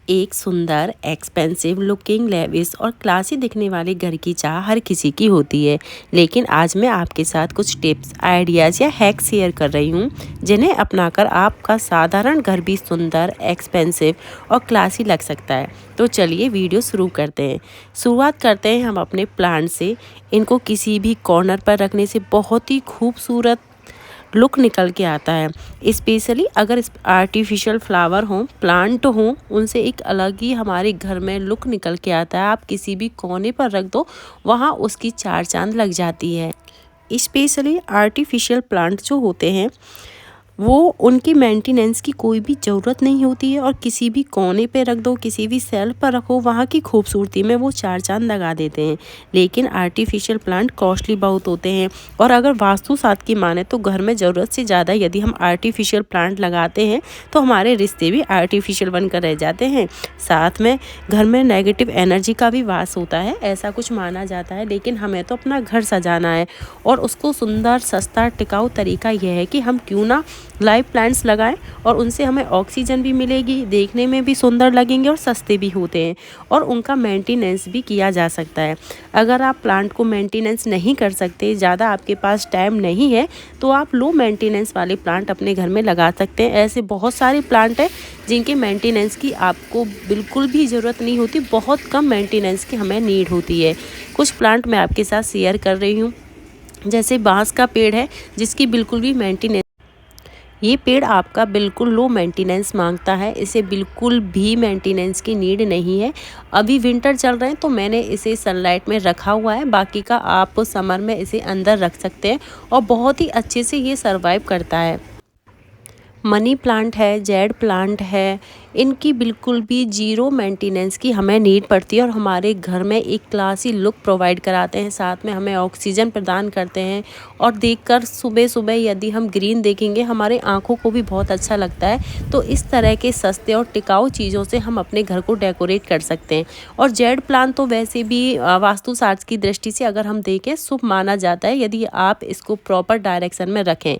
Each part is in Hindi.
एक सुंदर, एक्सपेंसिव लुकिंग, लेविश और क्लासी दिखने वाले घर की चाह हर किसी की होती है। लेकिन आज मैं आपके साथ कुछ टिप्स, आइडियाज़ या हैक शेयर कर रही हूँ जिन्हें अपनाकर आपका साधारण घर भी सुंदर, एक्सपेंसिव और क्लासी लग सकता है। तो चलिए वीडियो शुरू करते हैं। शुरुआत करते हैं हम अपने प्लांट से। इनको किसी भी कॉर्नर पर रखने से बहुत ही खूबसूरत लुक निकल के आता है। स्पेशली अगर आर्टिफिशियल फ्लावर हों, प्लांट हों, उनसे एक अलग ही हमारे घर में लुक निकल के आता है। आप किसी भी कोने पर रख दो, वहाँ उसकी चार चांद लग जाती है। स्पेशली आर्टिफिशियल प्लांट जो होते हैं वो उनकी मेंटेनेंस की कोई भी ज़रूरत नहीं होती है और किसी भी कोने पे रख दो, किसी भी सेल्फ पर रखो, वहाँ की खूबसूरती में वो चार चांद लगा देते हैं। लेकिन आर्टिफिशियल प्लांट कॉस्टली बहुत होते हैं और अगर वास्तु शास्त्र की माने तो घर में ज़रूरत से ज़्यादा यदि हम आर्टिफिशियल प्लांट लगाते हैं तो हमारे रिश्ते भी आर्टिफिशियल बनकर रह जाते हैं। साथ में घर में नेगेटिव एनर्जी का भी वास होता है, ऐसा कुछ माना जाता है। लेकिन हमें तो अपना घर सजाना है और उसको सुंदर, सस्ता, टिकाऊ तरीका यह है कि हम क्यों ना लाइव प्लांट्स लगाएं और उनसे हमें ऑक्सीजन भी मिलेगी, देखने में भी सुंदर लगेंगे और सस्ते भी होते हैं और उनका मेंटेनेंस भी किया जा सकता है। अगर आप प्लांट को मेंटेनेंस नहीं कर सकते, ज़्यादा आपके पास टाइम नहीं है, तो आप लो मेंटेनेंस वाले प्लांट अपने घर में लगा सकते हैं। ऐसे बहुत सारे प्लांट हैं जिनके मेंटेनेंस की आपको बिल्कुल भी ज़रूरत नहीं होती, बहुत कम मेंटेनेंस की हमें नीड होती है। कुछ प्लांट मैं आपके साथ शेयर कर रही हूँ। जैसे बांस का पेड़ है जिसकी बिल्कुल भी मेंटेनेंस, ये पेड़ आपका बिल्कुल लो मेंटेनेंस मांगता है, इसे बिल्कुल भी मेंटेनेंस की नीड नहीं है। अभी विंटर चल रहे हैं तो मैंने इसे सनलाइट में रखा हुआ है, बाकी का आप समर में इसे अंदर रख सकते हैं और बहुत ही अच्छे से ये सरवाइव करता है। मनी प्लांट है, जेड प्लांट है, इनकी बिल्कुल भी जीरो मेंटेनेंस की हमें नीड पड़ती है और हमारे घर में एक क्लासी लुक प्रोवाइड कराते हैं, साथ में हमें ऑक्सीजन प्रदान करते हैं। और देखकर सुबह सुबह यदि हम ग्रीन देखेंगे हमारे आँखों को भी बहुत अच्छा लगता है। तो इस तरह के सस्ते और टिकाऊ चीज़ों से हम अपने घर को डेकोरेट कर सकते हैं। और जेड प्लांट तो वैसे भी वास्तुशास्त्र की दृष्टि से अगर हम देखें शुभ माना जाता है यदि आप इसको प्रॉपर डायरेक्शन में रखें।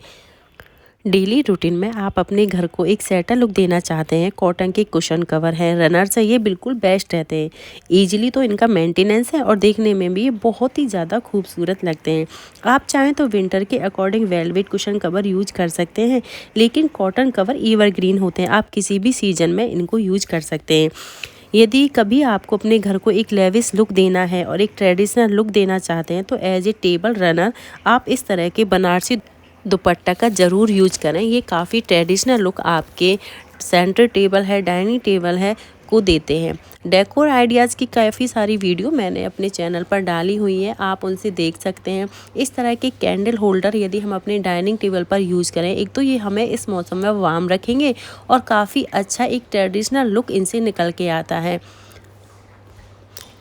डेली रूटीन में आप अपने घर को एक सेटल लुक देना चाहते हैं, कॉटन के कुशन कवर हैं, रनर्स है, ये बिल्कुल बेस्ट रहते हैं। ईजिली तो इनका मेंटेनेंस है और देखने में भी ये बहुत ही ज़्यादा खूबसूरत लगते हैं। आप चाहें तो विंटर के according velvet cushion cover use कर सकते हैं, लेकिन कॉटन कवर एवरग्रीन होते हैं, आप किसी भी सीजन में इनको यूज कर सकते हैं। यदि कभी आपको अपने घर को एक लेविश लुक देना है और एक ट्रेडिशनल लुक देना चाहते हैं तो एज ए टेबल रनर आप इस तरह के बनारसी दुपट्टा का ज़रूर यूज करें। ये काफ़ी ट्रेडिशनल लुक आपके सेंटर टेबल है, डाइनिंग टेबल है को देते हैं। डेकोर आइडियाज़ की काफ़ी सारी वीडियो मैंने अपने चैनल पर डाली हुई है, आप उनसे देख सकते हैं। इस तरह के कैंडल होल्डर यदि हम अपने डाइनिंग टेबल पर यूज़ करें, एक तो ये हमें इस मौसम में वार्म रखेंगे और काफ़ी अच्छा एक ट्रेडिशनल लुक इनसे निकल के आता है।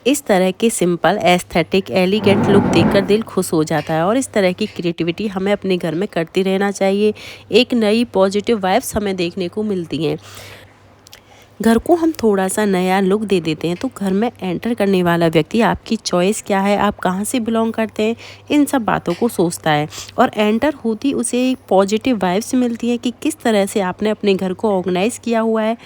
इस तरह के सिंपल, एस्थेटिक, एलिगेंट लुक देखकर दिल खुश हो जाता है और इस तरह की क्रिएटिविटी हमें अपने घर में करती रहना चाहिए। एक नई पॉजिटिव वाइब्स हमें देखने को मिलती हैं। घर को हम थोड़ा सा नया लुक दे देते हैं तो घर में एंटर करने वाला व्यक्ति आपकी चॉइस क्या है, आप कहाँ से बिलोंग करते हैं, इन सब बातों को सोचता है और एंटर होती उसे एक पॉजिटिव वाइब्स मिलती है कि किस तरह से आपने अपने घर को ऑर्गेनाइज़ किया हुआ है।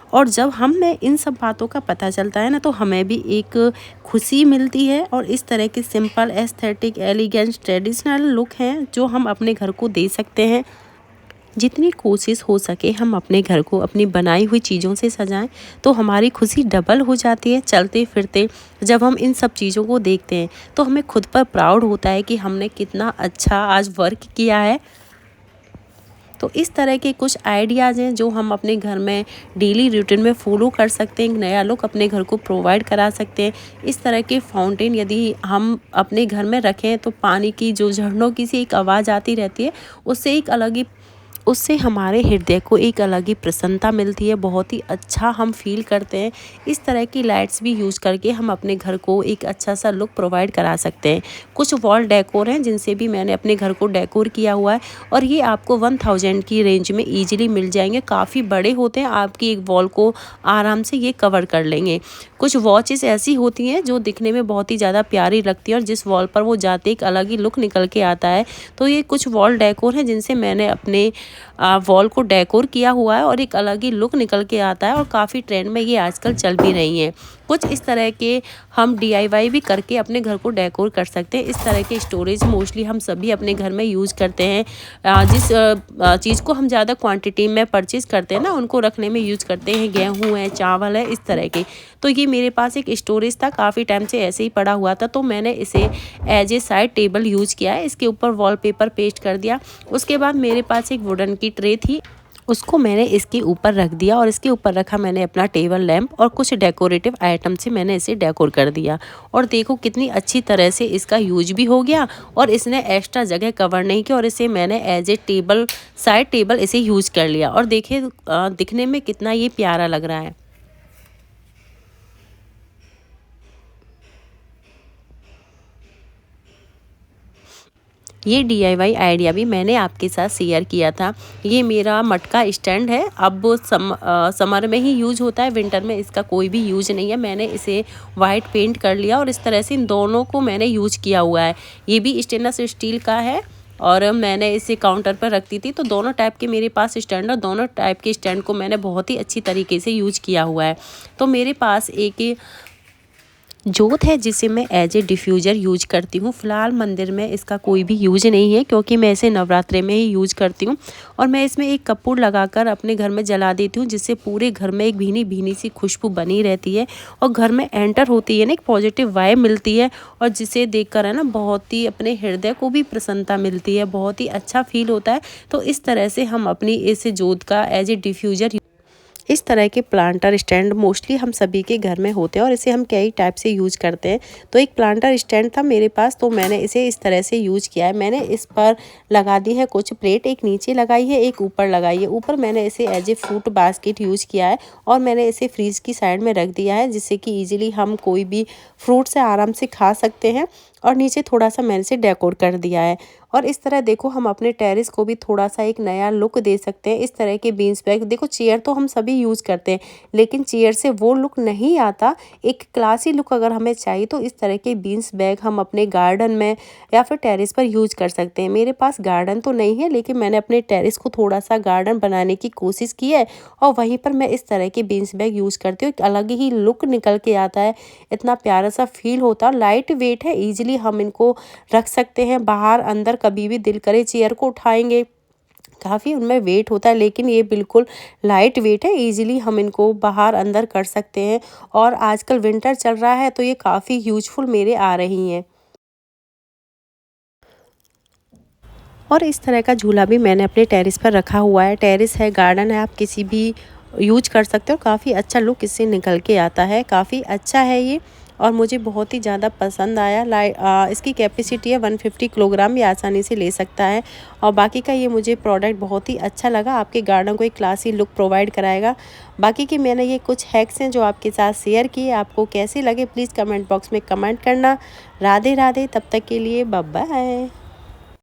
और जब हमें इन सब बातों का पता चलता है ना तो हमें भी एक खुशी मिलती है और इस तरह के simple, aesthetic, elegant, traditional look हैं जो हम अपने घर को दे सकते हैं। जितनी कोशिश हो सके हम अपने घर को अपनी बनाई हुई चीज़ों से सजाएं तो हमारी खुशी डबल हो जाती है। चलते फिरते जब हम इन सब चीज़ों को देखते हैं तो हमें खुद पर प्राउड होता है कि हमने कितना अच्छा आज वर्क किया है। तो इस तरह के कुछ आइडियाज़ हैं जो हम अपने घर में डेली रूटीन में फॉलो कर सकते हैं, एक नया लुक अपने घर को प्रोवाइड करा सकते हैं। इस तरह के फाउंटेन यदि हम अपने घर में रखें तो पानी की जो झरनों की सी एक आवाज़ आती रहती है, उससे हमारे हृदय को एक अलग ही प्रसन्नता मिलती है, बहुत ही अच्छा हम फील करते हैं। इस तरह की लाइट्स भी यूज़ करके हम अपने घर को एक अच्छा सा लुक प्रोवाइड करा सकते हैं। कुछ वॉल डेकोर हैं जिनसे भी मैंने अपने घर को डेकोर किया हुआ है और ये आपको 1000 की रेंज में ईजिली मिल जाएंगे। काफ़ी बड़े होते हैं, आपकी एक वॉल को आराम से ये कवर कर लेंगे। कुछ वॉचेस ऐसी होती हैं जो दिखने में बहुत ही ज़्यादा प्यारी लगती है और जिस वॉल पर वो जाते एक अलग ही लुक निकल के आता है। तो ये कुछ वॉल डेकोर हैं जिनसे मैंने अपने वॉल को डेकोर किया हुआ है और एक अलग ही लुक निकल के आता है और काफ़ी ट्रेंड में ये आजकल चल भी रही हैं। कुछ इस तरह के हम DIY भी करके अपने घर को डेकोर कर सकते हैं। इस तरह के स्टोरेज मोस्टली हम सभी अपने घर में यूज़ करते हैं। जिस चीज़ को हम ज़्यादा क्वांटिटी में परचेज़ करते हैं ना, उनको रखने में यूज़ करते हैं। गेहूँ है, चावल है, इस तरह के। तो ये मेरे पास एक स्टोरेज था, काफ़ी टाइम से ऐसे ही पड़ा हुआ था, तो मैंने इसे as a side table use किया है। इसके ऊपर वॉलपेपर पेस्ट कर दिया। उसके बाद मेरे पास एक वुडन की ट्रे थी, उसको मैंने इसके ऊपर रख दिया और इसके ऊपर रखा मैंने अपना टेबल लैंप और कुछ डेकोरेटिव आइटम से मैंने इसे डेकोर कर दिया। और देखो कितनी अच्छी तरह से इसका यूज भी हो गया और इसने एक्स्ट्रा जगह कवर नहीं की और इसे मैंने as a table, side table इसे यूज कर लिया। और देखिए दिखने में कितना ये प्यारा लग रहा है। ये DIY आइडिया भी मैंने आपके साथ शेयर किया था। ये मेरा मटका स्टैंड है, अब समर में ही यूज होता है, विंटर में इसका कोई भी यूज नहीं है। मैंने इसे वाइट पेंट कर लिया और इस तरह से इन दोनों को मैंने यूज किया हुआ है। ये भी स्टेनलेस स्टील का है और मैंने इसे काउंटर पर रखती थी, तो दोनों टाइप के मेरे पास स्टैंड और दोनों टाइप के स्टैंड को मैंने बहुत ही अच्छी तरीके से यूज किया हुआ है। तो मेरे पास एक जोत है जिसे मैं एज ए डिफ्यूज़र यूज करती हूँ। फ़िलहाल मंदिर में इसका कोई भी यूज नहीं है क्योंकि मैं इसे नवरात्रे में ही यूज करती हूँ। और मैं इसमें एक कपूर लगाकर अपने घर में जला देती हूँ, जिससे पूरे घर में एक भीनी भीनी सी खुशबू बनी रहती है और घर में एंटर होती है ना, एक पॉजिटिव वाइब मिलती है और जिसे देखकर है ना बहुत ही अपने हृदय को भी प्रसन्नता मिलती है, बहुत ही अच्छा फील होता है। तो इस तरह से हम अपनी इस जोत का एज ए डिफ्यूज़र, इस तरह के प्लांटर स्टैंड मोस्टली हम सभी के घर में होते हैं और इसे हम कई टाइप से यूज़ करते हैं। तो एक प्लांटर स्टैंड था मेरे पास, तो मैंने इसे इस तरह से यूज़ किया है। मैंने इस पर लगा दी है कुछ प्लेट, एक नीचे लगाई है, एक ऊपर लगाई है। ऊपर मैंने इसे as a fruit basket use किया है और मैंने इसे फ्रीज की साइड में रख दिया है, जिससे कि ईजिली हम कोई भी फ्रूट से आराम से खा सकते हैं। और नीचे थोड़ा सा मैंने इसे डेकोर कर दिया है। और इस तरह देखो हम अपने टेरेस को भी थोड़ा सा एक नया लुक दे सकते हैं। इस तरह के बीन्स बैग, देखो चेयर तो हम सभी यूज़ करते हैं, लेकिन चेयर से वो लुक नहीं आता। एक क्लासी लुक अगर हमें चाहिए तो इस तरह के बीन्स बैग हम अपने गार्डन में या फिर टेरेस पर यूज़ कर सकते हैं। मेरे पास गार्डन तो नहीं है, लेकिन मैंने अपने टेरेस को थोड़ा सा गार्डन बनाने की कोशिश की है और वहीं पर मैं इस तरह के बीन्स बैग यूज़ करती हूँ। एक अलग ही लुक निकल के आता है, इतना प्यारा सा फील होता है। लाइट वेट है, ईजिली हम इनको रख सकते हैं बाहर अंदर, कभी भी दिल करे चेयर को उठाएंगे, काफ़ी उनमें वेट होता है, लेकिन ये बिल्कुल लाइट वेट है, इजीली हम इनको बाहर अंदर कर सकते हैं। और आजकल विंटर चल रहा है तो ये काफ़ी यूजफुल मेरे आ रही हैं। और इस तरह का झूला भी मैंने अपने टेरेस पर रखा हुआ है। टेरेस है, गार्डन है, आप किसी भी यूज कर सकते हो। काफ़ी अच्छा लुक इससे निकल के आता है, काफ़ी अच्छा है ये और मुझे बहुत ही ज़्यादा पसंद आया। इसकी कैपेसिटी है 150 किलोग्राम, ये आसानी से ले सकता है। और बाकी का ये मुझे प्रोडक्ट बहुत ही अच्छा लगा, आपके गार्डन को एक क्लासी लुक प्रोवाइड कराएगा। बाकी की मैंने ये कुछ हैक्स हैं जो आपके साथ शेयर किए, आपको कैसे लगे प्लीज़ कमेंट बॉक्स में कमेंट करना। राधे राधे, तब तक के लिए बाय बाय।